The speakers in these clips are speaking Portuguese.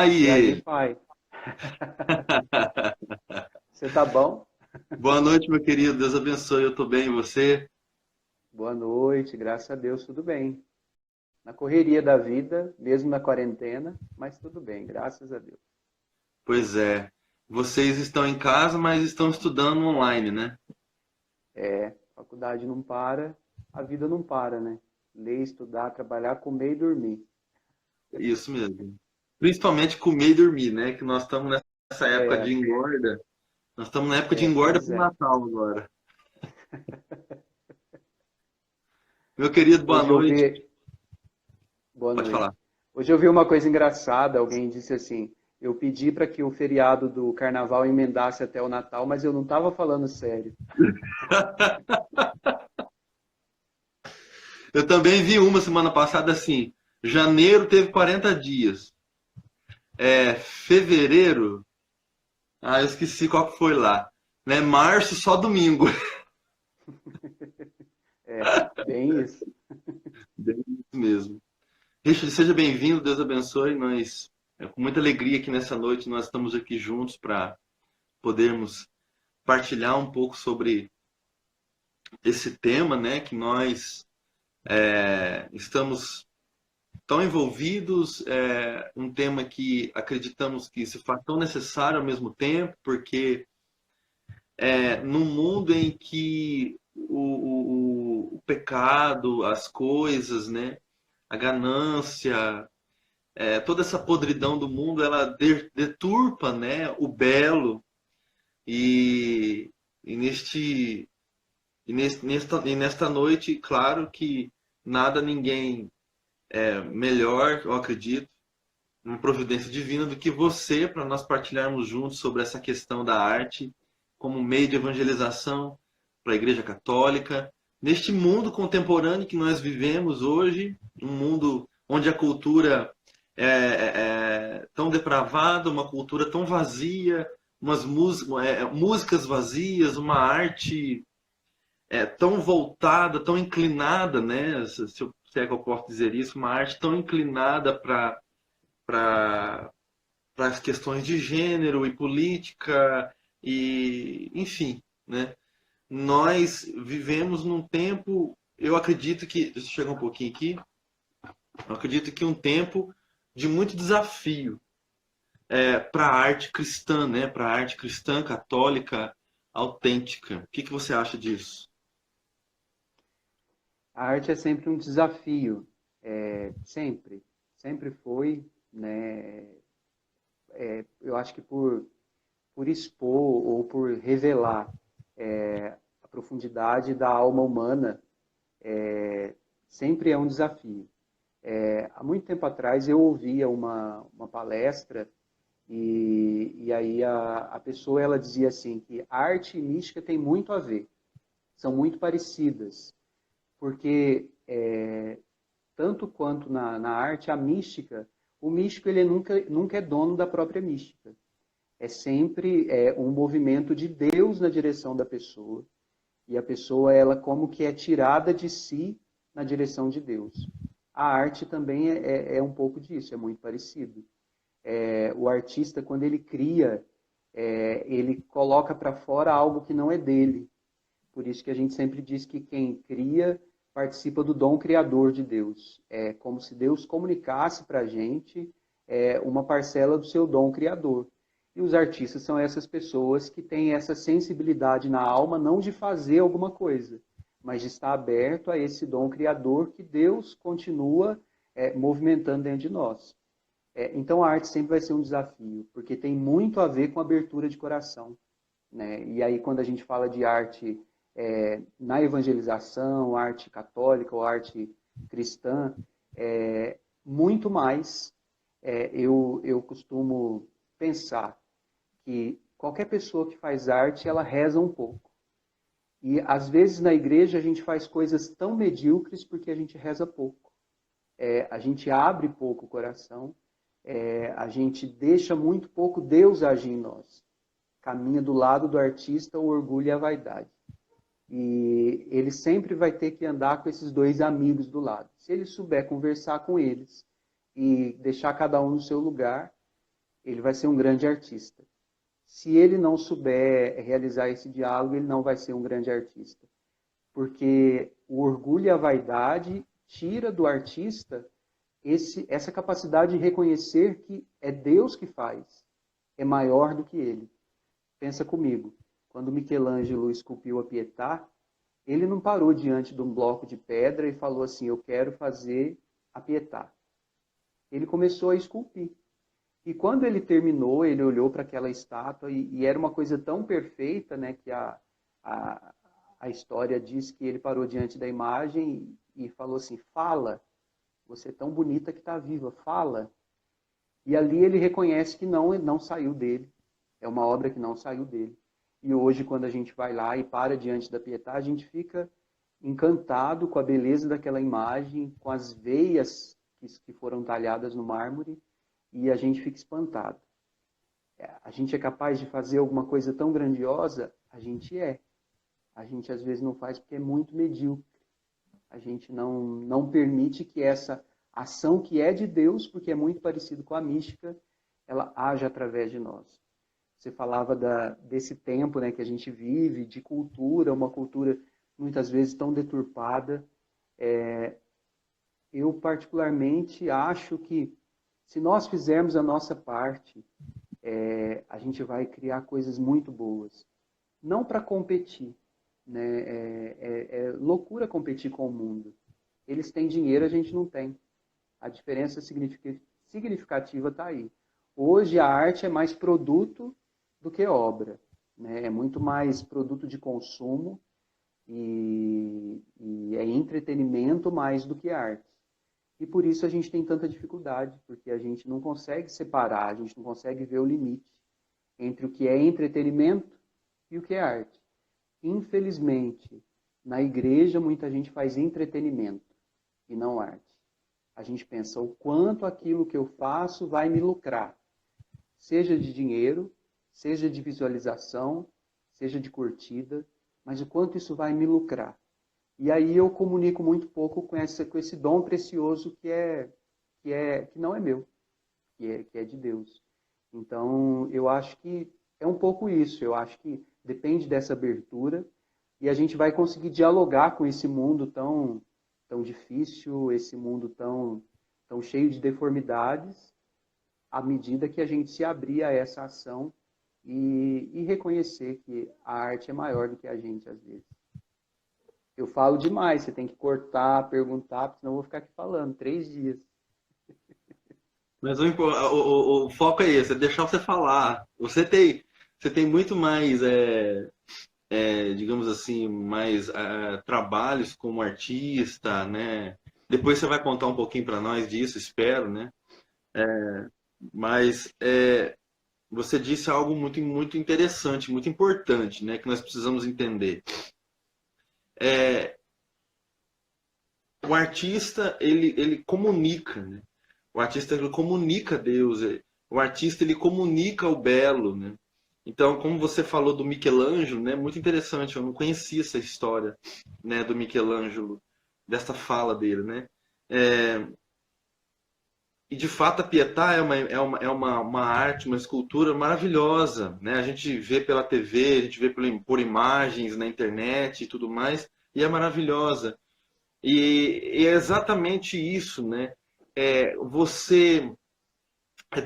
E aí, Aí, pai? Você tá bom? boa noite, meu querido. Deus abençoe. Eu tô bem, e você? Boa noite, graças a Deus, tudo bem. Na correria da vida, mesmo na quarentena, mas tudo bem, graças a Deus. Pois é. Vocês estão em casa, mas estão estudando online, né? Faculdade não para, a vida não para, né? Ler, estudar, trabalhar, comer e dormir. Isso mesmo. Principalmente comer e dormir, né? Que nós estamos nessa época É, de engorda. Nós estamos na época de engorda pois para o é. Natal agora. Meu querido, boa Hoje eu noite. vi, boa Pode falar. noite. Hoje eu vi uma coisa engraçada, alguém disse assim: eu pedi para que o feriado do carnaval emendasse até o Natal, mas eu não estava falando sério. Eu também vi uma semana passada assim. Janeiro teve 40 dias. Fevereiro, eu esqueci qual que foi lá. Né? Março, só domingo. Bem isso. Bem isso mesmo. Richard, seja bem-vindo, Deus abençoe. Com muita alegria que nessa noite nós estamos aqui juntos para podermos partilhar um pouco sobre esse tema, né, que nós estamos tão envolvidos, um tema que acreditamos que se faz tão necessário ao mesmo tempo, porque num mundo em que o pecado, as coisas, né, a ganância, toda essa podridão do mundo, ela deturpa, né, o belo e, e neste e nesta noite, claro que nada ninguém é melhor, eu acredito, uma providência divina do que você para nós partilharmos juntos sobre essa questão da arte como meio de evangelização para a Igreja Católica neste mundo contemporâneo que nós vivemos hoje, um mundo onde a cultura é tão depravada, uma cultura tão vazia, músicas vazias, uma arte tão voltada, tão inclinada, né? Se é que eu posso dizer isso, uma arte tão inclinada para as questões de gênero e política e enfim, né? Nós vivemos num tempo, eu acredito que, deixa eu chegar um pouquinho aqui, eu acredito que um tempo de muito desafio para a arte cristã, né? Para a arte cristã católica autêntica. O que você acha disso? A arte é sempre um desafio, sempre, sempre foi, né? Eu acho que por expor ou por revelar a profundidade da alma humana, sempre é um desafio. Há muito tempo atrás eu ouvia uma palestra e aí a pessoa ela dizia assim que arte e mística têm muito a ver, são muito parecidas, porque tanto quanto na arte, a mística, o místico ele nunca é dono da própria mística. É sempre um movimento de Deus na direção da pessoa. E a pessoa, ela como que é tirada de si na direção de Deus. A arte também é um pouco disso, é muito parecido. O artista, quando ele cria, ele coloca para fora algo que não é dele. Por isso que a gente sempre diz que quem cria participa do dom criador de Deus. É como se Deus comunicasse para a gente uma parcela do seu dom criador. E os artistas são essas pessoas que têm essa sensibilidade na alma, não de fazer alguma coisa, mas de estar aberto a esse dom criador que Deus continua movimentando dentro de nós. Então a arte sempre vai ser um desafio, porque tem muito a ver com abertura de coração, né? E aí, quando a gente fala de arte na evangelização, arte católica ou arte cristã, muito mais eu costumo pensar que qualquer pessoa que faz arte, ela reza um pouco. E às vezes na igreja a gente faz coisas tão medíocres porque a gente reza pouco. A gente abre pouco o coração, a gente deixa muito pouco Deus agir em nós. Caminha do lado do artista o orgulho e a vaidade. E ele sempre vai ter que andar com esses dois amigos do lado. Se ele souber conversar com eles e deixar cada um no seu lugar, ele vai ser um grande artista. Se ele não souber realizar esse diálogo, ele não vai ser um grande artista. Porque o orgulho e a vaidade tira do artista essa capacidade de reconhecer que é Deus que faz, é maior do que ele. Pensa comigo, quando Michelangelo esculpiu a Pietà, ele não parou diante de um bloco de pedra e falou assim, eu quero fazer a Pietà. Ele começou a esculpir. E quando ele terminou, ele olhou para aquela estátua e era uma coisa tão perfeita, né, que a história diz que ele parou diante da imagem e falou assim, fala, você é tão bonita que está viva, fala. E ali ele reconhece que não saiu dele, é uma obra que não saiu dele. E hoje, quando a gente vai lá e para diante da Pietà, a gente fica encantado com a beleza daquela imagem, com as veias que foram talhadas no mármore, e a gente fica espantado. A gente é capaz de fazer alguma coisa tão grandiosa? A gente é. A gente às vezes não faz porque é muito medíocre. A gente não permite que essa ação que é de Deus, porque é muito parecido com a mística, ela haja através de nós. Você falava desse tempo, né, que a gente vive, de cultura, uma cultura muitas vezes tão deturpada. Eu particularmente acho que se nós fizermos a nossa parte, a gente vai criar coisas muito boas. Não para competir, né? É loucura competir com o mundo. Eles têm dinheiro, a gente não tem. A diferença significativa está aí. Hoje a arte é mais produto do que obra, né? É muito mais produto de consumo e é entretenimento mais do que arte. E por isso a gente tem tanta dificuldade, porque a gente não consegue separar, a gente não consegue ver o limite entre o que é entretenimento e o que é arte. Infelizmente, na igreja muita gente faz entretenimento e não arte. A gente pensa o quanto aquilo que eu faço vai me lucrar, seja de dinheiro, seja de visualização, seja de curtida, mas o quanto isso vai me lucrar. E aí eu comunico muito pouco com esse dom precioso que não é meu, que é de Deus. Então, eu acho que é um pouco isso. Eu acho que depende dessa abertura e a gente vai conseguir dialogar com esse mundo tão difícil, esse mundo tão cheio de deformidades, à medida que a gente se abrir a essa ação e reconhecer que a arte é maior do que a gente, às vezes. Eu falo demais, você tem que cortar, perguntar, porque senão eu vou ficar aqui falando 3 dias. Mas o foco é esse, é deixar você falar. Você tem muito mais, digamos assim, mais trabalhos como artista, né? Depois você vai contar um pouquinho para nós disso, espero, né? Mas você disse algo muito, muito interessante, muito importante, né? Que nós precisamos entender. O artista, ele comunica, né? O artista, ele comunica Deus. O artista, ele comunica o belo, né? Então, como você falou do Michelangelo, né? Muito interessante, eu não conhecia essa história, né? Do Michelangelo, dessa fala dele, né? E, de fato, a Pietà é uma arte, uma escultura maravilhosa, né? A gente vê pela TV, a gente vê por imagens na internet e tudo mais, e é maravilhosa. E é exatamente isso, né?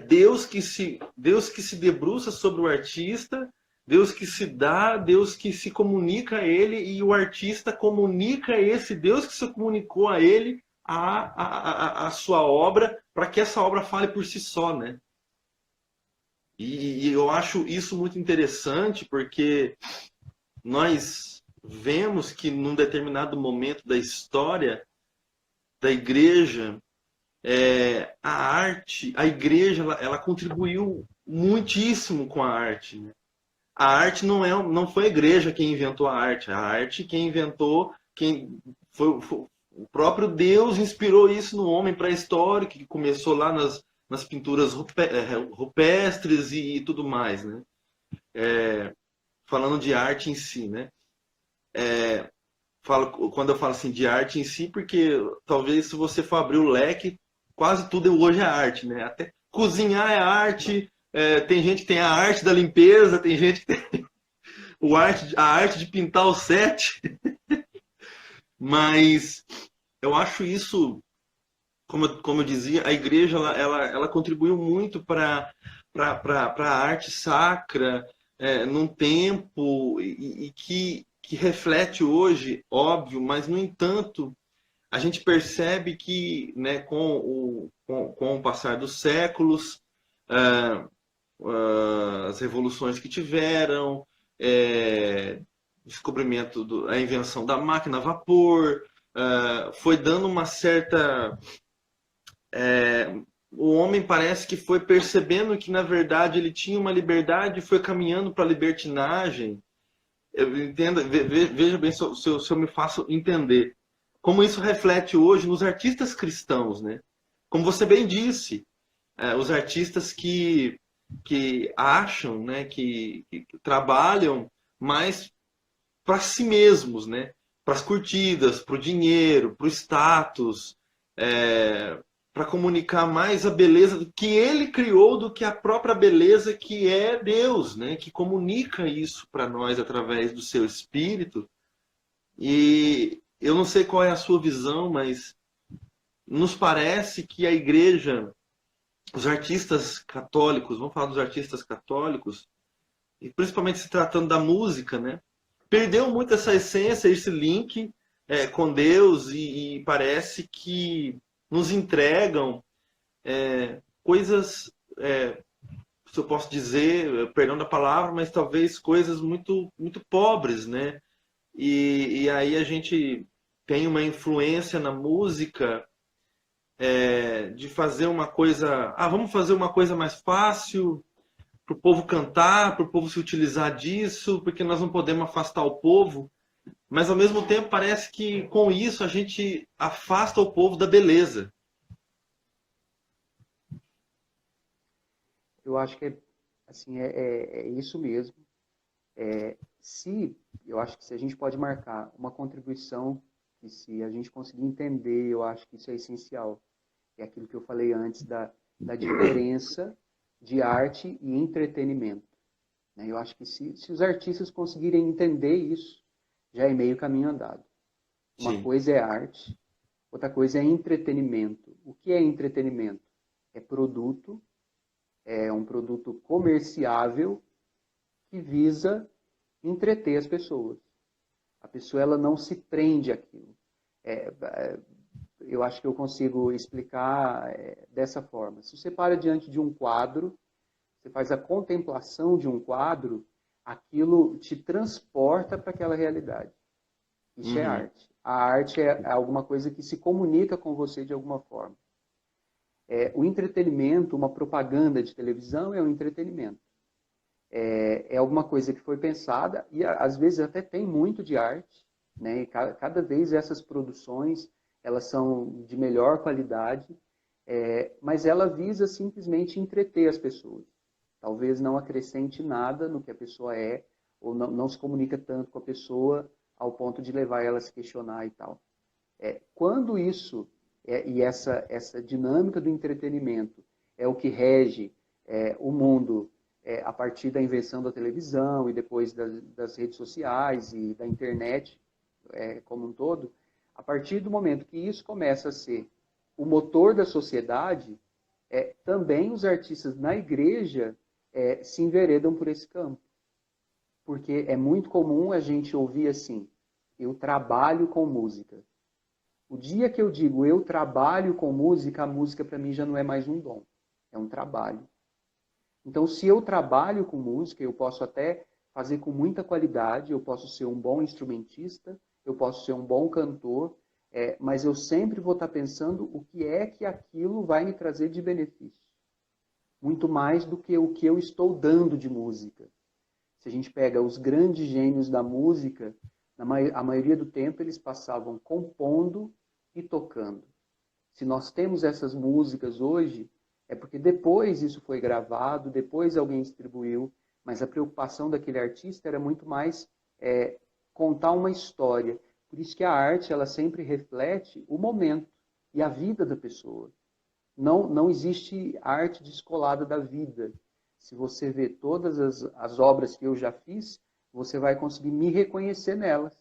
Deus que se debruça sobre o artista, Deus que se dá, Deus que se comunica a ele, e o artista comunica a esse Deus que se comunicou a ele a sua obra, para que essa obra fale por si só, né? E eu acho isso muito interessante, porque nós vemos que num determinado momento da história da igreja, a igreja, ela contribuiu muitíssimo com a arte, né? A arte não foi a igreja quem inventou a arte quem inventou, foi o próprio Deus inspirou isso no homem pré-histórico, que começou lá nas pinturas rupestres e tudo mais, né? Falando de arte em si, né? quando eu falo assim de arte em si, porque talvez se você for abrir o leque, quase tudo hoje é arte, né? Até cozinhar é arte, tem gente que tem a arte da limpeza, tem gente que tem a arte de pintar o set, mas eu acho isso, como eu dizia, a igreja ela contribuiu muito para a arte sacra, num tempo e que reflete hoje, óbvio, mas no entanto a gente percebe que, né, com o passar dos séculos, ah, as revoluções que tiveram, descobrimento, a invenção da máquina a vapor, foi dando uma certa. O homem parece que foi percebendo que, na verdade, ele tinha uma liberdade e foi caminhando para a libertinagem. Eu entendo, veja bem se eu me faço entender. Como isso reflete hoje nos artistas cristãos, né? Como você bem disse, os artistas que acham, né, que trabalham mais para si mesmos, né? Para as curtidas, para o dinheiro, para o status, para comunicar mais a beleza que ele criou do que a própria beleza que é Deus, né? Que comunica isso para nós através do seu espírito. E eu não sei qual é a sua visão, mas nos parece que a igreja, os artistas católicos, vamos falar dos artistas católicos, e principalmente se tratando da música, né? Perdeu muito essa essência, esse link com Deus e parece que nos entregam coisas, se eu posso dizer, perdão da palavra, mas talvez coisas muito, muito pobres, né? E aí a gente tem uma influência na música de fazer uma coisa. Vamos fazer uma coisa mais fácil para o povo cantar, para o povo se utilizar disso, porque nós não podemos afastar o povo. Mas ao mesmo tempo parece que com isso a gente afasta o povo da beleza. Eu acho que assim, é isso mesmo. Eu acho que se a gente pode marcar uma contribuição, e se a gente conseguir entender, eu acho que isso é essencial. É aquilo que eu falei antes da diferença de arte e entretenimento. Né? Eu acho que se os artistas conseguirem entender isso, já é meio caminho andado. Uma Sim. coisa é arte, outra coisa é entretenimento. O que é entretenimento? É produto, é um produto comerciável que visa entreter as pessoas. A pessoa ela não se prende àquilo. Eu acho que eu consigo explicar dessa forma. Se você para diante de um quadro, você faz a contemplação de um quadro, aquilo te transporta para aquela realidade. Isso é arte. A arte é alguma coisa que se comunica com você de alguma forma. O entretenimento, uma propaganda de televisão é um entretenimento. É alguma coisa que foi pensada e às vezes até tem muito de arte, né? E cada vez essas produções elas são de melhor qualidade, mas ela visa simplesmente entreter as pessoas. Talvez não acrescente nada no que a pessoa é, ou não se comunica tanto com a pessoa ao ponto de levar ela a se questionar e tal. Quando isso e essa dinâmica do entretenimento é o que rege o mundo a partir da invenção da televisão e depois das redes sociais e da internet como um todo, a partir do momento que isso começa a ser o motor da sociedade, também os artistas na igreja se enveredam por esse campo. Porque é muito comum a gente ouvir assim, eu trabalho com música. O dia que eu digo eu trabalho com música, a música para mim já não é mais um dom, é um trabalho. Então, se eu trabalho com música, eu posso até fazer com muita qualidade, eu posso ser um bom instrumentista, eu posso ser um bom cantor, mas eu sempre vou estar pensando o que é que aquilo vai me trazer de benefício. Muito mais do que o que eu estou dando de música. Se a gente pega os grandes gênios da música, a maioria do tempo eles passavam compondo e tocando. Se nós temos essas músicas hoje, é porque depois isso foi gravado, depois alguém distribuiu, mas a preocupação daquele artista era muito mais contar uma história. Por isso que a arte, ela sempre reflete o momento e a vida da pessoa. Não existe arte descolada da vida. Se você vê todas as obras que eu já fiz, você vai conseguir me reconhecer nelas.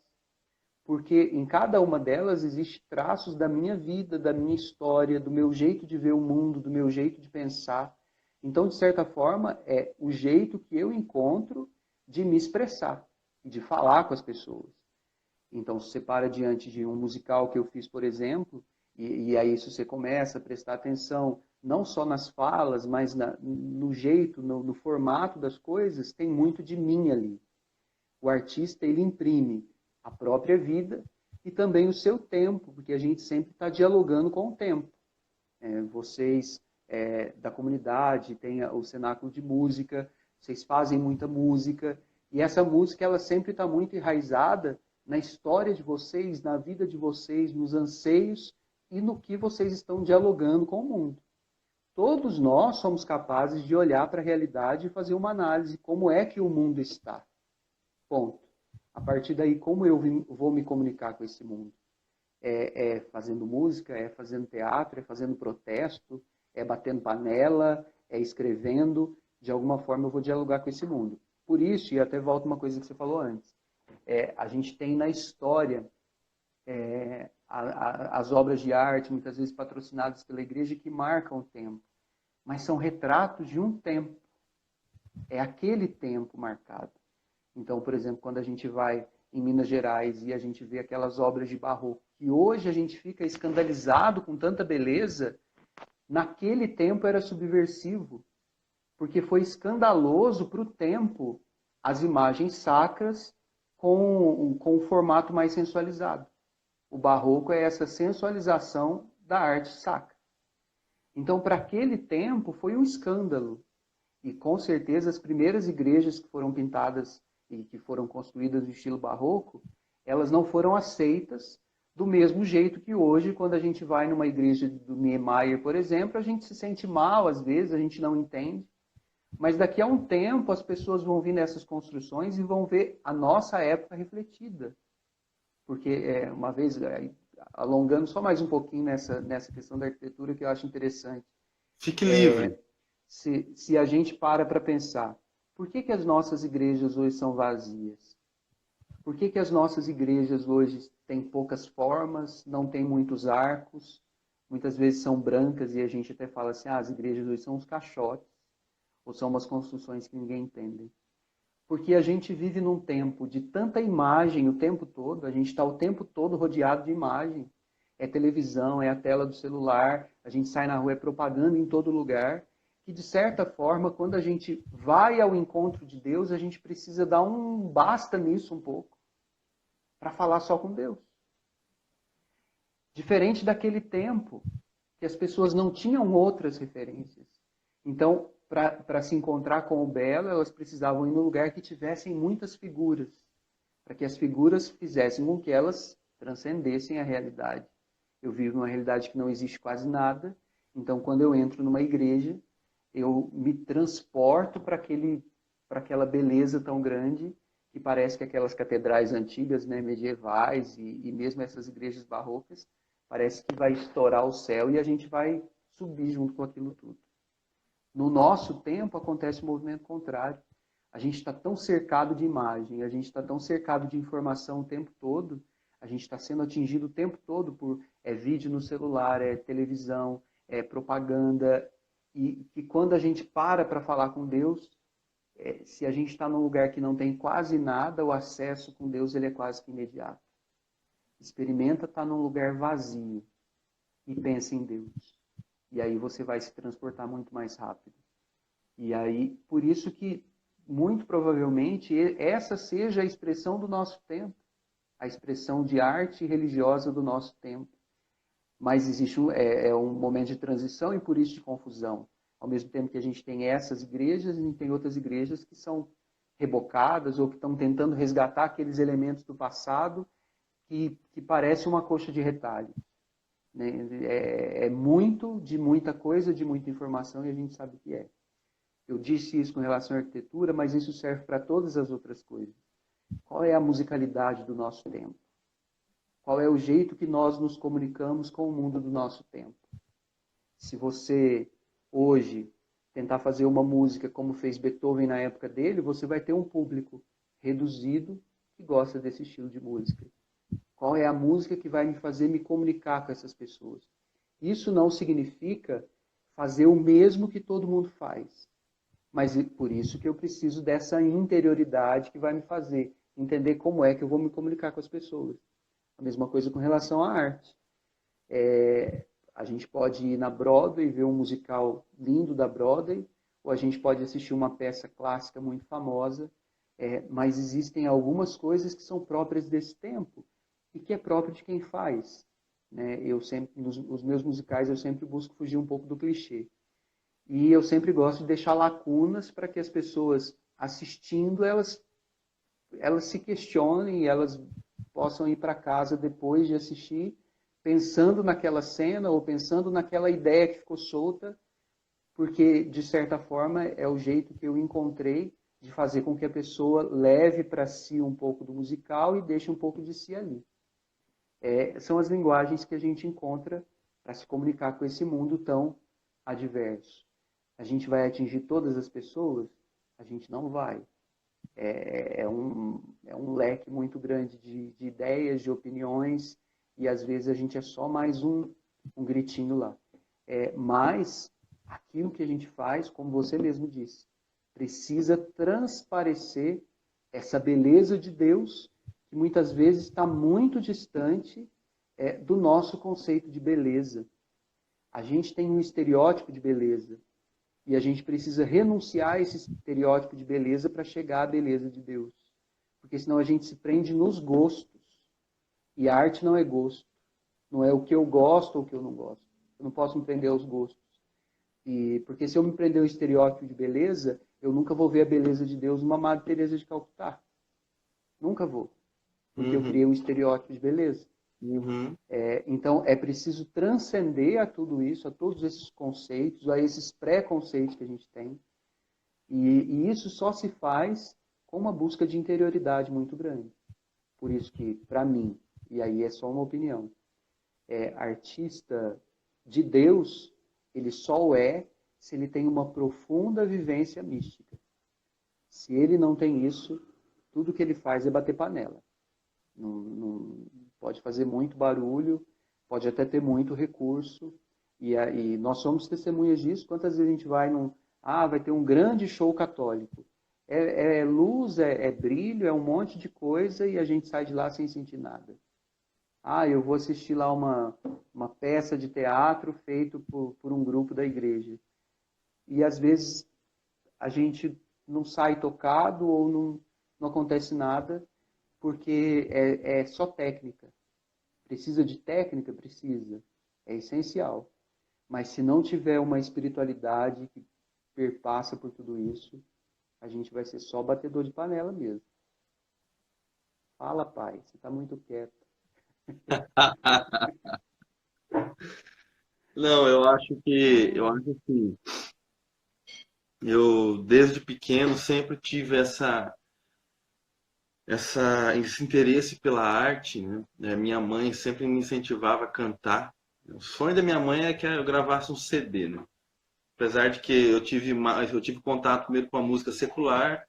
Porque em cada uma delas existe traços da minha vida, da minha história, do meu jeito de ver o mundo, do meu jeito de pensar. Então, de certa forma, é o jeito que eu encontro de me expressar, de falar com as pessoas. Então, se você para diante de um musical que eu fiz, por exemplo, e aí se você começa a prestar atenção, não só nas falas, mas no jeito, no formato das coisas, tem muito de mim ali. O artista, ele imprime a própria vida e também o seu tempo, porque a gente sempre está dialogando com o tempo. Vocês da comunidade, tem o cenáculo de música, vocês fazem muita música, e essa música ela sempre está muito enraizada na história de vocês, na vida de vocês, nos anseios e no que vocês estão dialogando com o mundo. Todos nós somos capazes de olhar para a realidade e fazer uma análise, como é que o mundo está. Ponto. A partir daí, como eu vou me comunicar com esse mundo? É fazendo música, é fazendo teatro, é fazendo protesto, é batendo panela, é escrevendo. De alguma forma eu vou dialogar com esse mundo. Por isso, e até volto uma coisa que você falou antes, a gente tem na história as obras de arte, muitas vezes patrocinadas pela igreja, que marcam o tempo. Mas são retratos de um tempo. É aquele tempo marcado. Então, por exemplo, quando a gente vai em Minas Gerais e a gente vê aquelas obras de barroco, que hoje a gente fica escandalizado com tanta beleza, naquele tempo era subversivo, porque foi escandaloso para o tempo as imagens sacras com um formato mais sensualizado. O barroco é essa sensualização da arte sacra. Então, para aquele tempo, foi um escândalo. E, com certeza, as primeiras igrejas que foram pintadas e que foram construídas no estilo barroco, elas não foram aceitas do mesmo jeito que hoje, quando a gente vai numa igreja do Niemeyer, por exemplo, a gente se sente mal, às vezes, a gente não entende. Mas daqui a um tempo, as pessoas vão vir nessas construções e vão ver a nossa época refletida. Porque, uma vez, alongando só mais um pouquinho nessa questão da arquitetura, que eu acho interessante. Fique livre. Se a gente para pensar, por que as nossas igrejas hoje são vazias? Por que as nossas igrejas hoje têm poucas formas, não têm muitos arcos, muitas vezes são brancas e a gente até fala assim, as igrejas hoje são uns caixotes, ou são umas construções que ninguém entende. Porque a gente vive num tempo de tanta imagem o tempo todo, a gente está o tempo todo rodeado de imagem. É televisão, é a tela do celular, a gente sai na rua, é propaganda em todo lugar, que de certa forma, quando a gente vai ao encontro de Deus, a gente precisa dar um basta nisso um pouco, para falar só com Deus. Diferente daquele tempo, que as pessoas não tinham outras referências. Então, para se encontrar com o belo, elas precisavam ir num lugar que tivessem muitas figuras, para que as figuras fizessem com que elas transcendessem a realidade. Eu vivo numa realidade que não existe quase nada, então quando eu entro numa igreja, eu me transporto para aquela beleza tão grande, que parece que aquelas catedrais antigas, né, medievais, e mesmo essas igrejas barrocas, parece que vai estourar o céu e a gente vai subir junto com aquilo tudo. No nosso tempo acontece o movimento contrário. A gente está tão cercado de imagem, a gente está tão cercado de informação o tempo todo, a gente está sendo atingido o tempo todo por vídeo no celular, televisão, propaganda, e que quando a gente para falar com Deus, se a gente está num lugar que não tem quase nada, o acesso com Deus ele é quase que imediato. Experimenta estar num lugar vazio e pensa em Deus. E aí você vai se transportar muito mais rápido. E aí, por isso que, muito provavelmente, essa seja a expressão do nosso tempo. A expressão de arte religiosa do nosso tempo. Mas existe um momento de transição e por isso de confusão. Ao mesmo tempo que a gente tem essas igrejas, a gente tem outras igrejas que são rebocadas ou que estão tentando resgatar aqueles elementos do passado que parece uma coxa de retalho. É muito de muita coisa, de muita informação, e a gente sabe o que é. Eu disse isso com relação à arquitetura, mas isso serve para todas as outras coisas. Qual é a musicalidade do nosso tempo? Qual é o jeito que nós nos comunicamos com o mundo do nosso tempo? Se você, hoje, tentar fazer uma música como fez Beethoven na época dele, você vai ter um público reduzido que gosta desse estilo de música. Qual é a música que vai me fazer me comunicar com essas pessoas? Isso não significa fazer o mesmo que todo mundo faz. Mas por isso que eu preciso dessa interioridade que vai me fazer entender como é que eu vou me comunicar com as pessoas. A mesma coisa com relação à arte. A gente pode ir na Broadway e ver um musical lindo da Broadway, ou a gente pode assistir uma peça clássica muito famosa, mas existem algumas coisas que são próprias desse tempo e que é próprio de quem faz. Né? Eu sempre, nos meus musicais, eu sempre busco fugir um pouco do clichê. E eu sempre gosto de deixar lacunas para que as pessoas assistindo, elas se questionem e elas possam ir para casa depois de assistir, pensando naquela cena ou pensando naquela ideia que ficou solta, porque, de certa forma, é o jeito que eu encontrei de fazer com que a pessoa leve para si um pouco do musical e deixe um pouco de si ali. São as linguagens que a gente encontra para se comunicar com esse mundo tão adverso. A gente vai atingir todas as pessoas? A gente não vai. É um leque muito grande de ideias, de opiniões, e às vezes a gente é só mais um gritinho lá. Mas aquilo que a gente faz, como você mesmo disse, precisa transparecer essa beleza de Deus, que muitas vezes está muito distante do nosso conceito de beleza. A gente tem um estereótipo de beleza, e a gente precisa renunciar a esse estereótipo de beleza para chegar à beleza de Deus. Porque senão a gente se prende nos gostos. E a arte não é gosto. Não é o que eu gosto ou o que eu não gosto. Eu não posso me prender aos gostos. Porque se eu me prender ao estereótipo de beleza, eu nunca vou ver a beleza de Deus numa Madre Teresa de Calcutá. Nunca vou. Porque eu criei um estereótipo de beleza. Então, é preciso transcender a tudo isso, a todos esses conceitos, a esses preconceitos que a gente tem. E isso só se faz com uma busca de interioridade muito grande. Por isso que, para mim, e aí é só uma opinião, artista de Deus, ele só se ele tem uma profunda vivência mística. Se ele não tem isso, tudo que ele faz é bater panela. Não pode fazer muito barulho, pode até ter muito recurso, e nós somos testemunhas disso. Quantas vezes a gente vai vai ter um grande show católico. É luz, é brilho, é um monte de coisa, e a gente sai de lá sem sentir nada. Eu vou assistir lá uma peça de teatro feito por um grupo da igreja. E às vezes a gente não sai tocado ou não acontece nada, porque é só técnica. Precisa de técnica? Precisa. É essencial. Mas se não tiver uma espiritualidade que perpassa por tudo isso, a gente vai ser só batedor de panela mesmo. Fala, pai, você está muito quieto. Não, eu acho que eu desde pequeno sempre tive esse interesse pela arte, né? Minha mãe sempre me incentivava a cantar. O sonho da minha mãe é que eu gravasse um CD, né? Apesar de que eu tive contato primeiro com a música secular,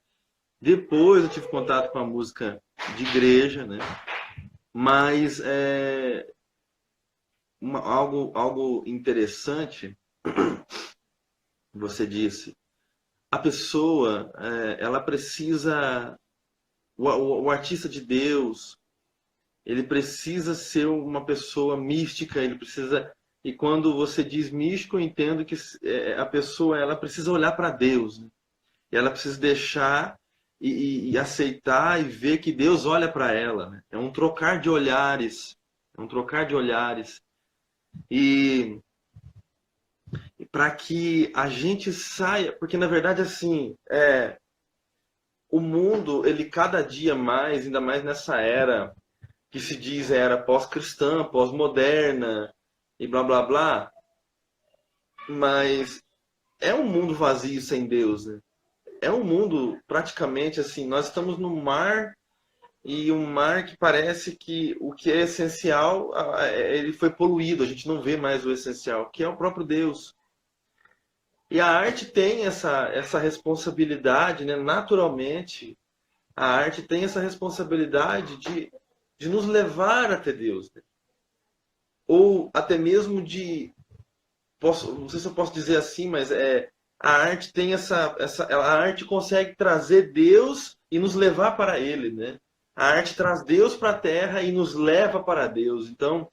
depois eu tive contato com a música de igreja, né? Mas algo interessante, você disse, a pessoa, ela precisa, o artista de Deus, ele precisa ser uma pessoa mística, ele precisa, e quando você diz místico, eu entendo que a pessoa, ela precisa olhar para Deus, né? E ela precisa deixar e aceitar e ver que Deus olha para ela, né? É um trocar de olhares, e para que a gente saia, porque na verdade assim, o mundo, ele cada dia mais, ainda mais nessa era que se diz era pós-cristã, pós-moderna e blá blá blá, mas é um mundo vazio sem Deus, né? É um mundo praticamente assim, nós estamos no mar e um mar que parece que o que é essencial, ele foi poluído, a gente não vê mais o essencial, que é o próprio Deus. E a arte tem essa responsabilidade, né? Naturalmente, a arte tem essa responsabilidade de nos levar até Deus, né? Ou até mesmo não sei se eu posso dizer assim, mas a arte tem a arte consegue trazer Deus e nos levar para Ele, né? A arte traz Deus para a Terra e nos leva para Deus. Então,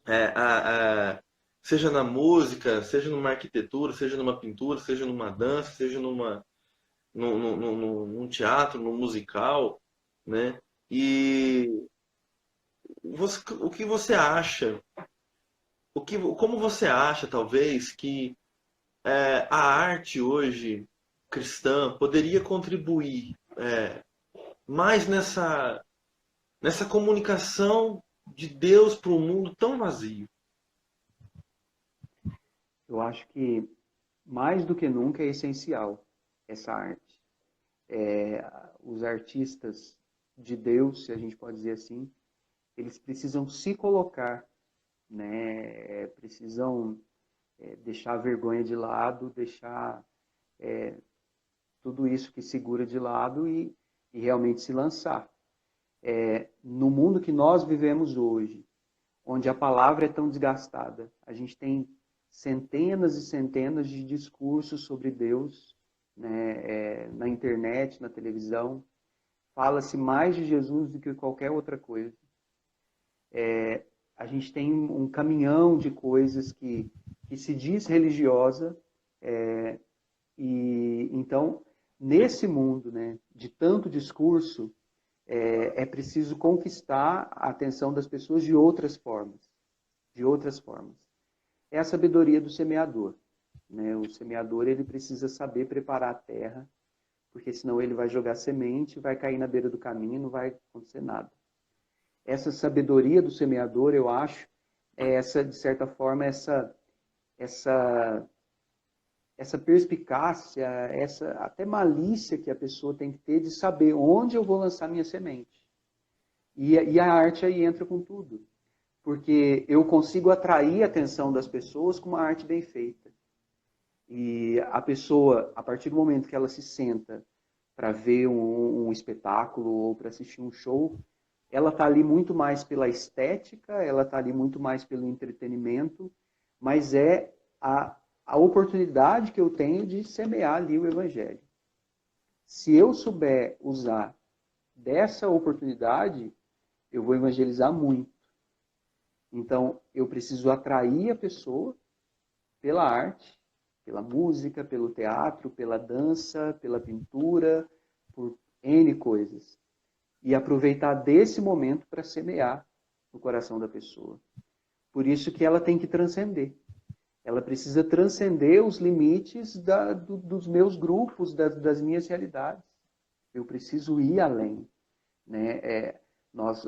é, seja na música, seja numa arquitetura, seja numa pintura, seja numa dança, seja num teatro, num musical, né? E o que você acha? Como você acha, talvez, que a arte hoje cristã poderia contribuir mais nessa comunicação de Deus para um mundo tão vazio? Eu acho que mais do que nunca é essencial essa arte. Os artistas de Deus, se a gente pode dizer assim, eles precisam se colocar, né? Precisam deixar a vergonha de lado, deixar tudo isso que segura de lado e realmente se lançar. No mundo que nós vivemos hoje, onde a palavra é tão desgastada, a gente tem centenas e centenas de discursos sobre Deus, né, na internet, na televisão. Fala-se mais de Jesus do que qualquer outra coisa. A gente tem um caminhão de coisas que se diz religiosa, e então, nesse mundo, né, de tanto discurso, é preciso conquistar a atenção das pessoas de outras formas. De outras formas. É a sabedoria do semeador. Né? O semeador ele precisa saber preparar a terra, porque senão ele vai jogar semente, vai cair na beira do caminho e não vai acontecer nada. Essa sabedoria do semeador, eu acho, é essa, de certa forma, essa perspicácia, essa até malícia que a pessoa tem que ter de saber onde eu vou lançar minha semente. E a arte aí entra com tudo. Porque eu consigo atrair a atenção das pessoas com uma arte bem feita. E a pessoa, a partir do momento que ela se senta para ver um espetáculo ou para assistir um show, ela está ali muito mais pela estética, ela está ali muito mais pelo entretenimento, mas é a oportunidade que eu tenho de semear ali o evangelho. Se eu souber usar dessa oportunidade, eu vou evangelizar muito. Então, eu preciso atrair a pessoa pela arte, pela música, pelo teatro, pela dança, pela pintura, por N coisas. E aproveitar desse momento para semear no coração da pessoa. Por isso que ela tem que transcender. Ela precisa transcender os limites dos meus grupos, das minhas realidades. Eu preciso ir além. Né?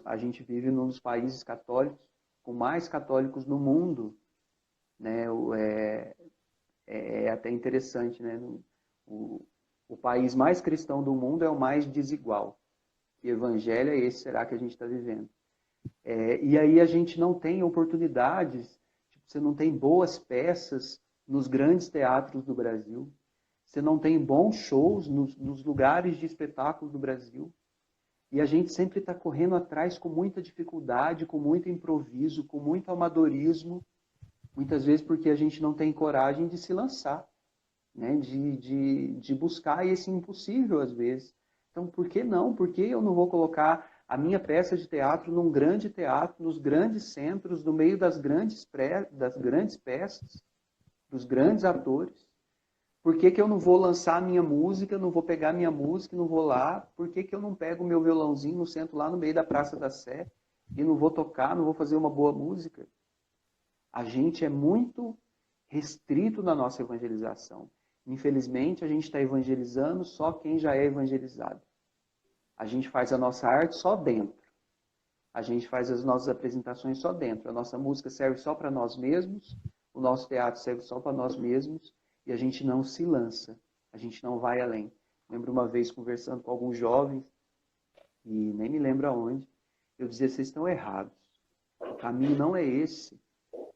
A gente vive num dos países católicos com mais católicos no mundo. Né? É até interessante. Né? O país mais cristão do mundo é o mais desigual. Que evangelho é esse, será que a gente está vivendo? E aí a gente não tem oportunidades, você não tem boas peças nos grandes teatros do Brasil, você não tem bons shows nos lugares de espetáculo do Brasil, e a gente sempre está correndo atrás com muita dificuldade, com muito improviso, com muito amadorismo, muitas vezes porque a gente não tem coragem de se lançar, né? de buscar esse impossível às vezes. Então, por que não? Por que eu não vou colocar a minha peça de teatro num grande teatro, nos grandes centros, no meio das grandes peças, dos grandes atores? Por que eu não vou lançar a minha música, não vou pegar a minha música, não vou lá? Por que eu não pego o meu violãozinho, não sento lá no meio da Praça da Sé e não vou tocar, não vou fazer uma boa música? A gente é muito restrito na nossa evangelização. Infelizmente, a gente está evangelizando só quem já é evangelizado. A gente faz a nossa arte só dentro. A gente faz as nossas apresentações só dentro. A nossa música serve só para nós mesmos, o nosso teatro serve só para nós mesmos, e a gente não se lança, a gente não vai além. Lembro uma vez conversando com alguns jovens, e nem me lembro aonde, eu dizia, vocês estão errados. O caminho não é esse.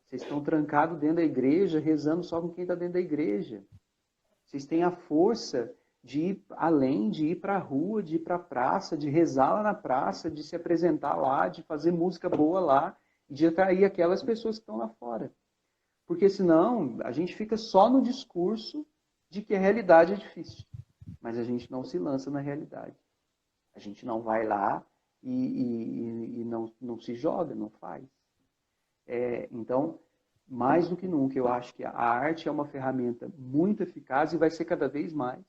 Vocês estão trancados dentro da igreja, rezando só com quem está dentro da igreja. Vocês têm a força de ir além, de ir para a rua, de ir para a praça, de rezar lá na praça, de se apresentar lá, de fazer música boa lá, e de atrair aquelas pessoas que estão lá fora. Porque senão a gente fica só no discurso de que a realidade é difícil. Mas a gente não se lança na realidade. A gente não vai lá e não se joga, não faz. Então, mais do que nunca, eu acho que a arte é uma ferramenta muito eficaz e vai ser cada vez mais.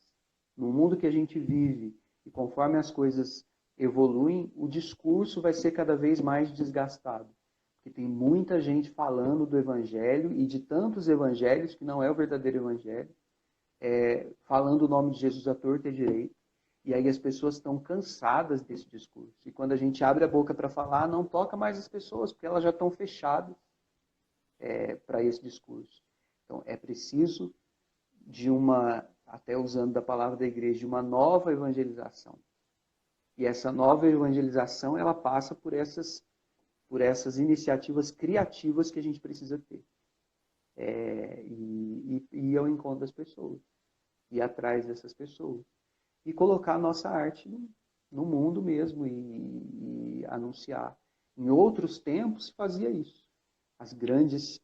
No mundo que a gente vive, e conforme as coisas evoluem, o discurso vai ser cada vez mais desgastado. Porque tem muita gente falando do evangelho e de tantos evangelhos que não é o verdadeiro evangelho, falando o nome de Jesus à torta e à direita. E aí as pessoas estão cansadas desse discurso. E quando a gente abre a boca para falar, não toca mais as pessoas, porque elas já estão fechadas para esse discurso. Então, é preciso de até usando da palavra da igreja, de uma nova evangelização. E essa nova evangelização, ela passa por essas iniciativas criativas que a gente precisa ter. E ir ao encontro das pessoas. Ir atrás dessas pessoas. E colocar a nossa arte no mundo mesmo e anunciar. Em outros tempos se fazia isso. As grandes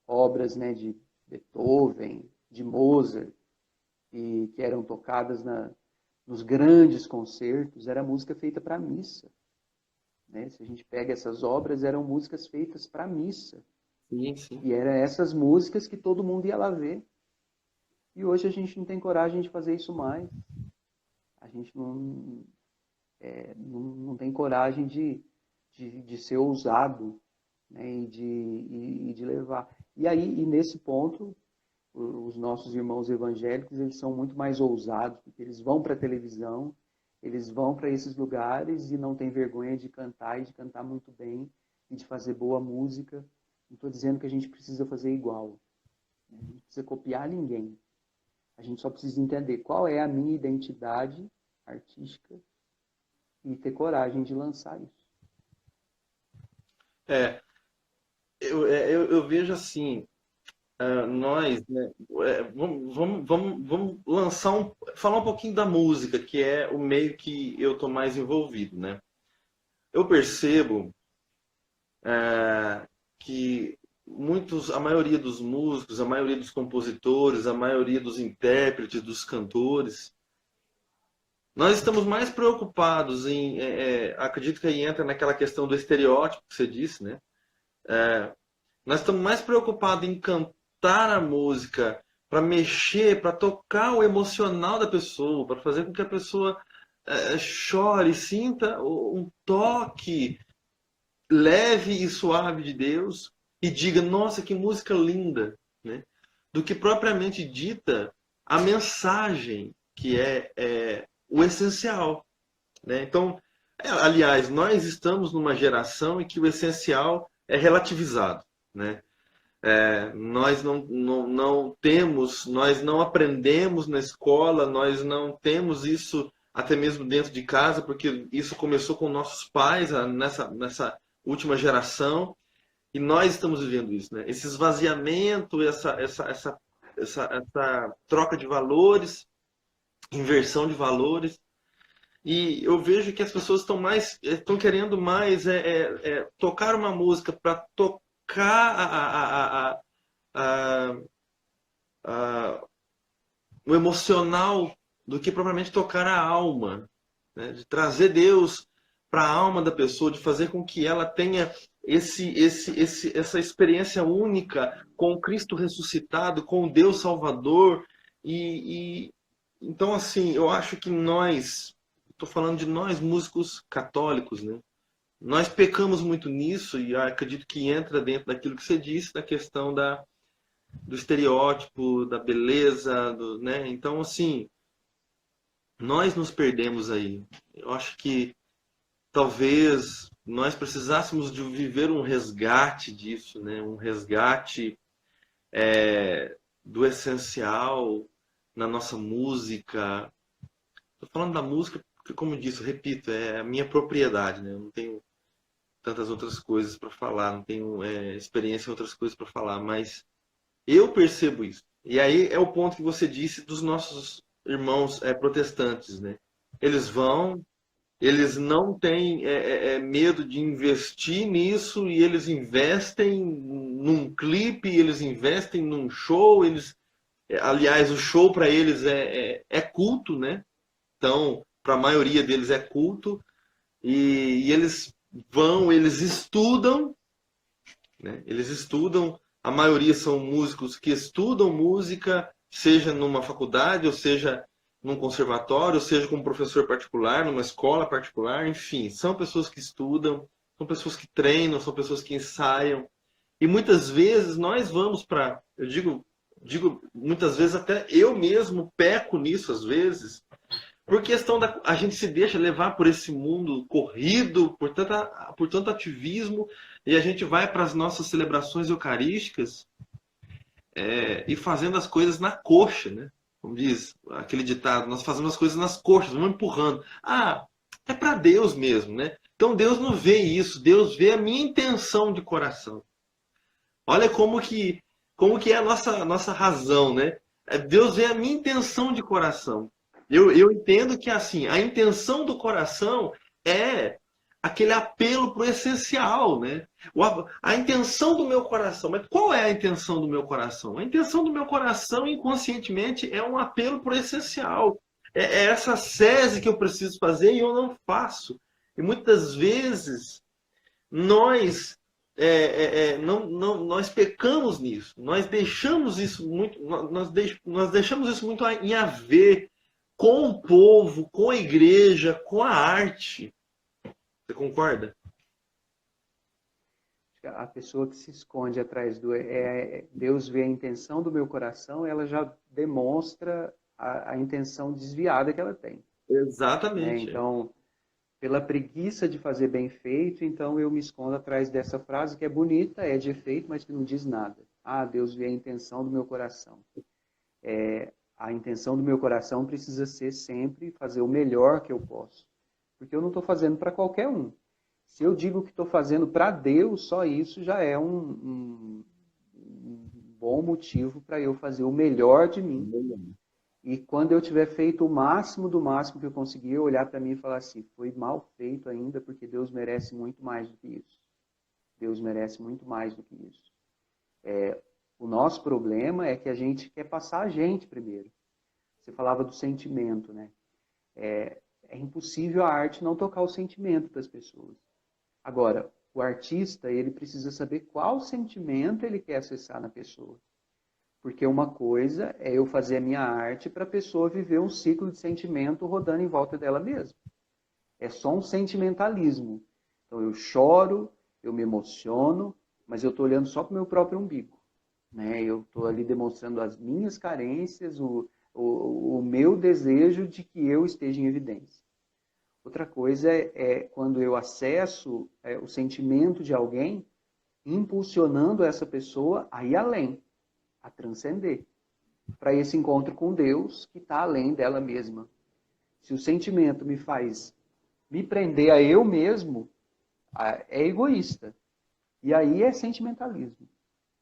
obras, né, de Beethoven, de Mozart, que eram tocadas nos grandes concertos, era música feita para missa. Né? Se a gente pega essas obras, eram músicas feitas para missa. Sim, sim. E eram essas músicas que todo mundo ia lá ver. E hoje a gente não tem coragem de fazer isso mais. A gente não tem coragem de ser ousado, né? e de levar. E nesse ponto, os nossos irmãos evangélicos, eles são muito mais ousados, porque eles vão para a televisão, eles vão para esses lugares e não têm vergonha de cantar e de cantar muito bem e de fazer boa música. Não estou dizendo que a gente precisa fazer igual. A gente não precisa copiar ninguém. A gente só precisa entender qual é a minha identidade artística e ter coragem de lançar isso. Eu vejo assim, nós, né, vamos falar um pouquinho da música, que é o meio que eu estou mais envolvido, né? Eu percebo que a maioria dos músicos, a maioria dos compositores, a maioria dos intérpretes, dos cantores, nós estamos mais preocupados acredito que aí entra naquela questão do estereótipo que você disse, né? Nós estamos mais preocupados em cantar a música, para mexer, para tocar o emocional da pessoa, para fazer com que a pessoa chore, sinta um toque leve e suave de Deus e diga, nossa, que música linda, né? Do que propriamente dita a mensagem, que é o essencial, né? Então, aliás, nós estamos numa geração em que o essencial é relativizado, né? Nós não temos, nós não aprendemos na escola, nós não temos isso até mesmo dentro de casa, porque isso começou com nossos pais nessa última geração, e nós estamos vivendo isso, né? Esse esvaziamento, essa troca de valores, inversão de valores, e eu vejo que as pessoas estão querendo mais tocar uma música para tocar o emocional do que propriamente tocar a alma, né? De trazer Deus para a alma da pessoa, de fazer com que ela tenha essa experiência única com o Cristo ressuscitado, com o Deus Salvador. Então, assim, eu acho que estou falando de nós, músicos católicos, né? Nós pecamos muito nisso, e acredito que entra dentro daquilo que você disse, da questão do estereótipo, da beleza, né? Então, assim, nós nos perdemos aí. Eu acho que talvez nós precisássemos de viver um resgate disso, né? Um resgate do essencial na nossa música. Estou falando da música porque como eu disse, eu repito, é a minha propriedade, né? Eu não tenho tantas outras coisas para falar, não tenho experiência em outras coisas para falar, mas eu percebo isso. E aí é o ponto que você disse dos nossos irmãos protestantes, né? Eles vão, eles não têm medo de investir nisso e eles investem num clipe, eles investem num show, aliás, o show para eles é culto, né? Então, para a maioria deles é culto e eles vão, eles estudam, né? Eles estudam, a maioria são músicos que estudam música, seja numa faculdade, ou seja num conservatório, ou seja como professor particular, numa escola particular, enfim, são pessoas que estudam, são pessoas que treinam, são pessoas que ensaiam. E muitas vezes nós vamos para, eu digo muitas vezes até eu mesmo peco nisso às vezes, por questão da a gente se deixa levar por esse mundo corrido, por tanto ativismo, e a gente vai para as nossas celebrações eucarísticas e fazendo as coisas na coxa, né? Como diz aquele ditado, nós fazemos as coisas nas coxas, vamos empurrando. Ah, é para Deus mesmo, né? Então Deus não vê isso, Deus vê a minha intenção de coração. Olha como que é a nossa razão, né? Deus vê a minha intenção de coração. Eu entendo que assim, a intenção do coração é aquele apelo para o essencial, né? A intenção do meu coração. Mas qual é a intenção do meu coração? A intenção do meu coração, inconscientemente, é um apelo para o essencial. É essa sese que eu preciso fazer e eu não faço. E muitas vezes nós nós pecamos nisso, nós deixamos isso muito, nós deixamos isso muito em a ver com o povo, com a igreja, com a arte. Você concorda? A pessoa que se esconde atrás do Deus vê a intenção do meu coração, ela já demonstra a intenção desviada que ela tem. Né? Exatamente. Então, pela preguiça de fazer bem feito, então eu me escondo atrás dessa frase que é bonita, é de efeito, mas que não diz nada. Ah, Deus vê a intenção do meu coração. A intenção do meu coração precisa ser sempre fazer o melhor que eu posso. Porque eu não estou fazendo para qualquer um. Se eu digo que estou fazendo para Deus, só isso já é um bom motivo para eu fazer o melhor de mim. E quando eu tiver feito o máximo do máximo que eu conseguir, eu olhar para mim e falar assim, foi mal feito ainda, porque Deus merece muito mais do que isso. Deus merece muito mais do que isso. O nosso problema é que a gente quer passar a gente primeiro. Você falava do sentimento, né? É impossível a arte não tocar o sentimento das pessoas. Agora, o artista, ele precisa saber qual sentimento ele quer acessar na pessoa. Porque uma coisa é eu fazer a minha arte para a pessoa viver um ciclo de sentimento rodando em volta dela mesma. É só um sentimentalismo. Então eu choro, eu me emociono, mas eu estou olhando só para o meu próprio umbigo. Né? Eu estou ali demonstrando as minhas carências, o meu desejo de que eu esteja em evidência. Outra coisa é quando eu acesso o sentimento de alguém, impulsionando essa pessoa a ir além, a transcender, para esse encontro com Deus que está além dela mesma. Se o sentimento me faz me prender a eu mesmo, é egoísta. E aí é sentimentalismo.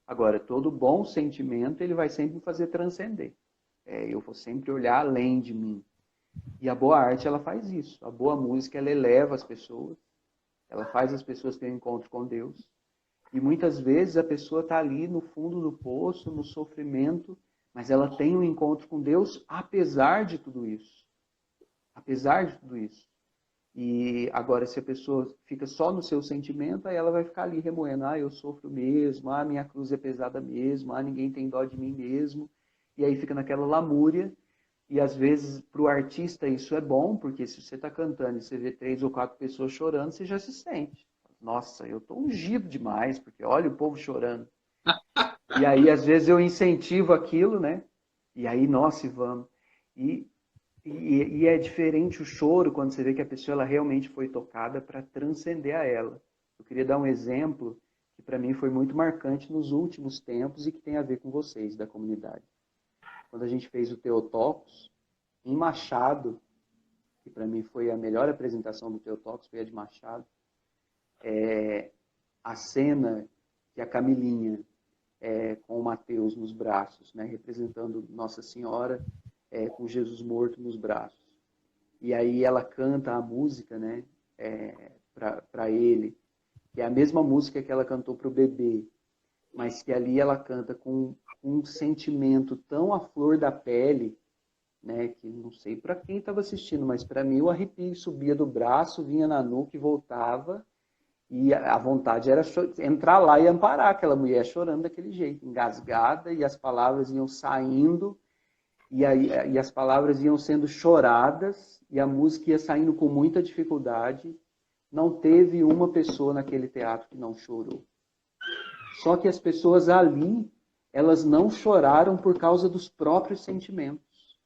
Agora, todo bom sentimento, ele vai sempre me fazer transcender. Eu vou sempre olhar além de mim. E a boa arte, ela faz isso. A boa música, ela eleva as pessoas. Ela faz as pessoas terem um encontro com Deus. E muitas vezes a pessoa está ali no fundo do poço, no sofrimento, mas ela tem um encontro com Deus apesar de tudo isso. Apesar de tudo isso. E agora, se a pessoa fica só no seu sentimento, aí ela vai ficar ali remoendo. Ah, eu sofro mesmo. Ah, minha cruz é pesada mesmo. Ah, ninguém tem dó de mim mesmo. E aí fica naquela lamúria. E às vezes, para o artista, isso é bom, porque se você está cantando e você vê 3 ou 4 pessoas chorando, você já se sente. Nossa, eu estou ungido demais, porque olha o povo chorando. E aí, às vezes, eu incentivo aquilo, né? E aí, nossa, e vamos. E é diferente o choro quando você vê que a pessoa ela realmente foi tocada para transcender a ela. Eu queria dar um exemplo que para mim foi muito marcante nos últimos tempos e que tem a ver com vocês da comunidade. Quando a gente fez o Theotokos, em Machado, que para mim foi a melhor apresentação do Teotóxicos, foi a de Machado, a cena que a Camilinha, com o Mateus nos braços, né, representando Nossa Senhora, com Jesus morto nos braços. E aí ela canta a música, né, para ele, que é a mesma música que ela cantou para o bebê, mas que ali ela canta com um sentimento tão à flor da pele, né, que não sei para quem estava assistindo, mas para mim o arrepio subia do braço, vinha na nuca e voltava, e a vontade era entrar lá e amparar aquela mulher chorando daquele jeito, engasgada, e as palavras iam saindo, e as palavras iam sendo choradas, e a música ia saindo com muita dificuldade. Não teve uma pessoa naquele teatro que não chorou. Só que as pessoas ali, elas não choraram por causa dos próprios sentimentos.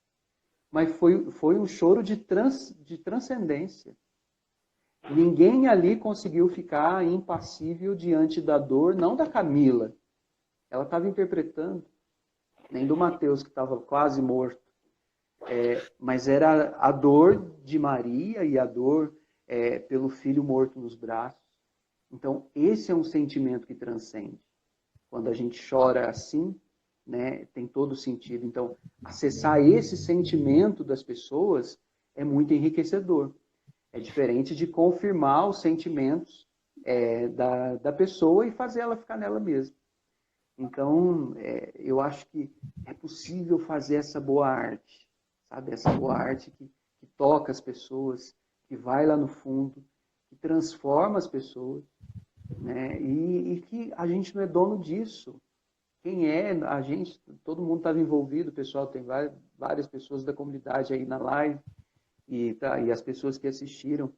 Mas foi um choro de transcendência. Ninguém ali conseguiu ficar impassível diante da dor, não da Camila. Ela estava interpretando, nem do Mateus, que estava quase morto. Mas era a dor de Maria e a dor pelo filho morto nos braços. Então, esse é um sentimento que transcende. Quando a gente chora assim, né, tem todo sentido. Então, acessar esse sentimento das pessoas é muito enriquecedor. É diferente de confirmar os sentimentos da pessoa e fazer ela ficar nela mesma. Então, eu acho que é possível fazer essa boa arte, sabe? Essa boa arte que toca as pessoas, que vai lá no fundo, que transforma as pessoas, né? E que a gente não é dono disso. Quem é a gente? Todo mundo estava envolvido, pessoal, tem várias pessoas da comunidade aí na live, e as pessoas que assistiram.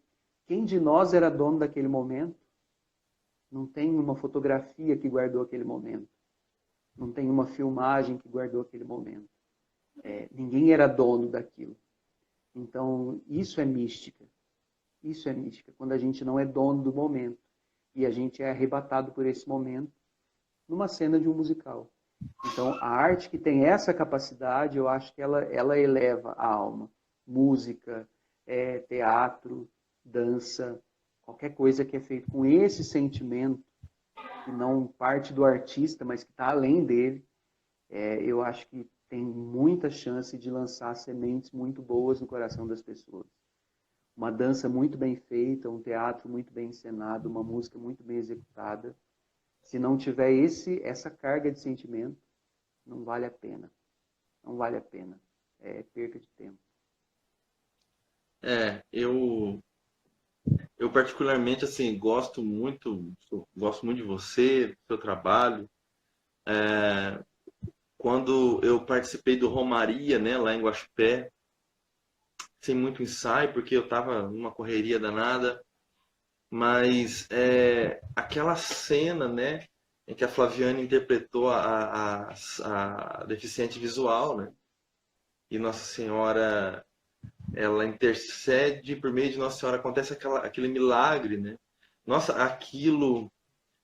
Quem de nós era dono daquele momento? Não tem uma fotografia que guardou aquele momento. Não tem uma filmagem que guardou aquele momento. Ninguém era dono daquilo. Então, isso é mística. Isso é mística, quando a gente não é dono do momento. E a gente é arrebatado por esse momento numa cena de um musical. Então, a arte que tem essa capacidade, eu acho que ela eleva a alma. Música, teatro, dança, qualquer coisa que é feito com esse sentimento, que não parte do artista, mas que está além dele, eu acho que tem muita chance de lançar sementes muito boas no coração das pessoas. Uma dança muito bem feita, um teatro muito bem encenado, uma música muito bem executada. Se não tiver essa carga de sentimento, não vale a pena. Não vale a pena. É perca de tempo. Eu particularmente assim gosto muito de você, do seu trabalho. Quando eu participei do Romaria, né, lá em Guaxupé, sem muito ensaio, porque eu estava numa correria danada, mas aquela cena, né, em que a Flaviane interpretou a deficiente visual, né, e Nossa Senhora, ela intercede por meio de Nossa Senhora, acontece aquele milagre, né? Nossa, aquilo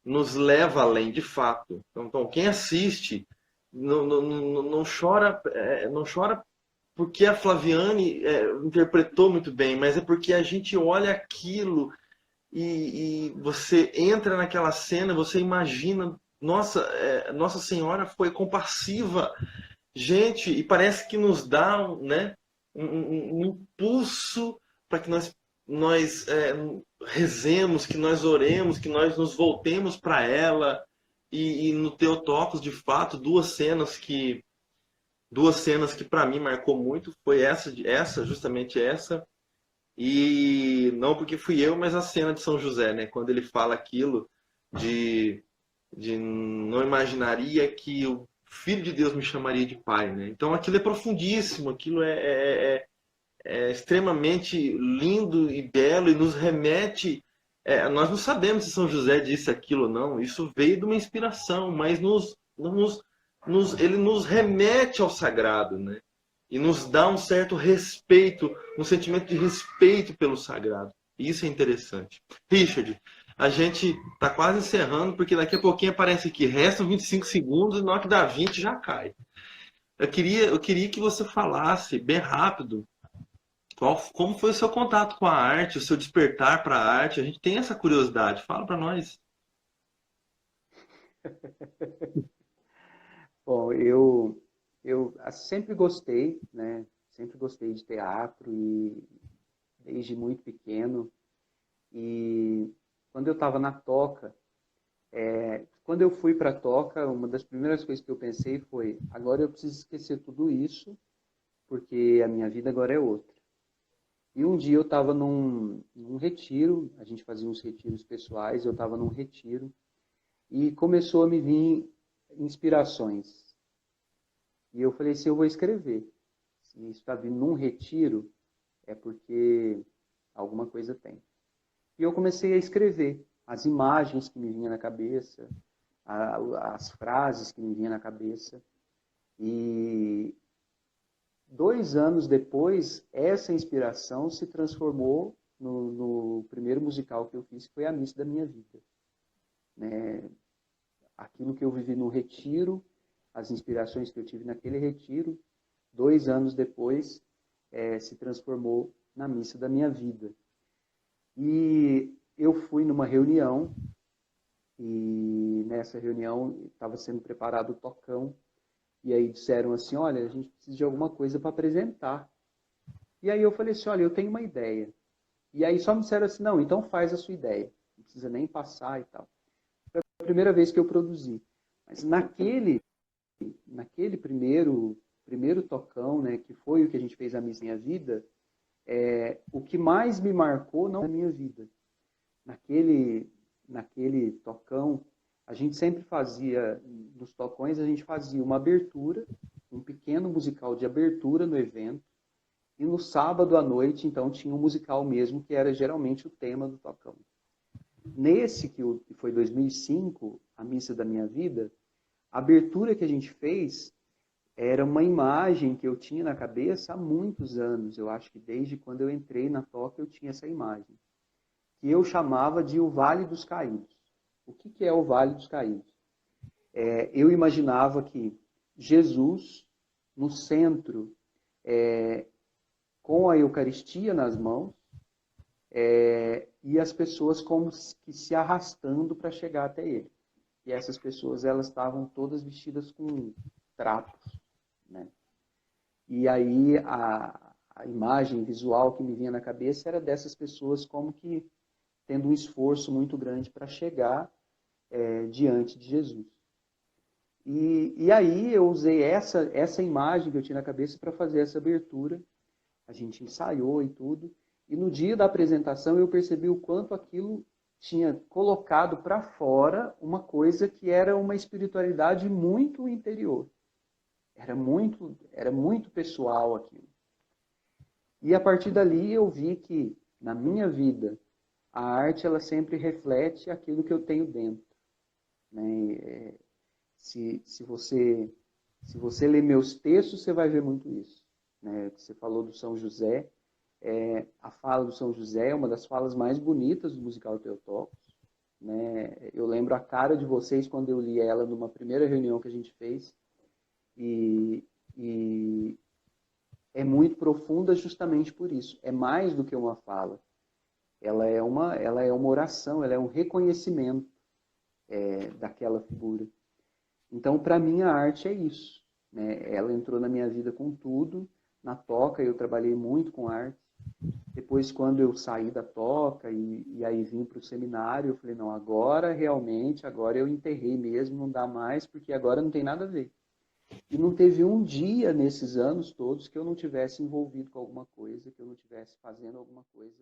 nos leva além, de fato. Então quem assiste não chora, não chora porque a Flaviane interpretou muito bem, mas é porque a gente olha aquilo e você entra naquela cena, você imagina, nossa, Nossa Senhora foi compassiva, gente, e parece que nos dá, né, um impulso para que nós rezemos, que nós oremos, que nós nos voltemos para ela. E no Teotocos, de fato, duas cenas que para mim marcou muito foi justamente essa, e não porque fui eu, mas a cena de São José, né, quando ele fala aquilo de não imaginaria que o Filho de Deus me chamaria de pai, né? Então aquilo é profundíssimo, aquilo é extremamente lindo e belo e nos remete. Nós não sabemos se São José disse aquilo ou não, isso veio de uma inspiração, mas ele nos remete ao sagrado, né? E nos dá um certo respeito, um sentimento de respeito pelo sagrado. Isso é interessante. Richard, a gente está quase encerrando, porque daqui a pouquinho aparece aqui, restam 25 segundos e na hora que dá 20 já cai. Eu queria que você falasse bem rápido Como foi o seu contato com a arte, o seu despertar para a arte? A gente tem essa curiosidade. Fala para nós. Bom, eu sempre gostei, né? Sempre gostei de teatro e desde muito pequeno. E quando eu estava na Toca, quando eu fui para a Toca, uma das primeiras coisas que eu pensei foi: agora eu preciso esquecer tudo isso, porque a minha vida agora é outra. E um dia eu estava num retiro, a gente fazia uns retiros pessoais, eu estava num retiro e começou a me vir inspirações. E eu falei assim: eu vou escrever. Se isso está vindo num retiro, é porque alguma coisa tem. E eu comecei a escrever as imagens que me vinham na cabeça, as frases que me vinham na cabeça. E 2 anos depois, essa inspiração se transformou no primeiro musical que eu fiz, que foi A Missa da Minha Vida. Né? Aquilo que eu vivi no retiro, as inspirações que eu tive naquele retiro, 2 anos depois, se transformou na missa da minha vida. E eu fui numa reunião, e nessa reunião estava sendo preparado o tocão, e aí disseram assim: olha, a gente precisa de alguma coisa para apresentar. E aí eu falei assim: olha, eu tenho uma ideia. E aí só me disseram assim: não, então faz a sua ideia, não precisa nem passar e tal. Foi a primeira vez que eu produzi. Mas naquele primeiro tocão, né, que foi o que a gente fez a Minha Vida, o que mais me marcou não é a minha vida. Naquele tocão, a gente sempre fazia, nos tocões, a gente fazia uma abertura, um pequeno musical de abertura no evento, e no sábado à noite, então, tinha um musical mesmo, que era geralmente o tema do tocão. Nesse, que foi 2005, A Missa da Minha Vida, a abertura que a gente fez era uma imagem que eu tinha na cabeça há muitos anos. Eu acho que desde quando eu entrei na Toca eu tinha essa imagem, que eu chamava de o Vale dos Caídos. O que é o Vale dos Caídos? Eu imaginava que Jesus, no centro, com a Eucaristia nas mãos, e as pessoas como que se arrastando para chegar até ele. E essas pessoas, elas estavam todas vestidas com trapos, né? E aí a imagem visual que me vinha na cabeça era dessas pessoas como que tendo um esforço muito grande para chegar diante de Jesus. E aí eu usei essa imagem que eu tinha na cabeça para fazer essa abertura. A gente ensaiou e tudo. E no dia da apresentação eu percebi o quanto aquilo tinha colocado para fora uma coisa que era uma espiritualidade muito interior. Era muito pessoal aquilo. E a partir dali eu vi que na minha vida a arte ela sempre reflete aquilo que eu tenho dentro. Né? Se você ler meus textos, você vai ver muito isso. Né? Você falou do São José. A fala do São José é uma das falas mais bonitas do musical Teotocos. Né? Eu lembro a cara de vocês quando eu li ela numa primeira reunião que a gente fez. E é muito profunda justamente por isso. É mais do que uma fala. Ela é uma oração, ela é um reconhecimento daquela figura. Então, para mim, a arte é isso. Né? Ela entrou na minha vida com tudo. Na Toca, eu trabalhei muito com arte. Depois, quando eu saí da Toca e aí vim para o seminário, eu falei: não, agora realmente, agora eu enterrei mesmo, não dá mais, porque agora não tem nada a ver. E não teve um dia nesses anos todos que eu não tivesse envolvido com alguma coisa, que eu não tivesse fazendo alguma coisa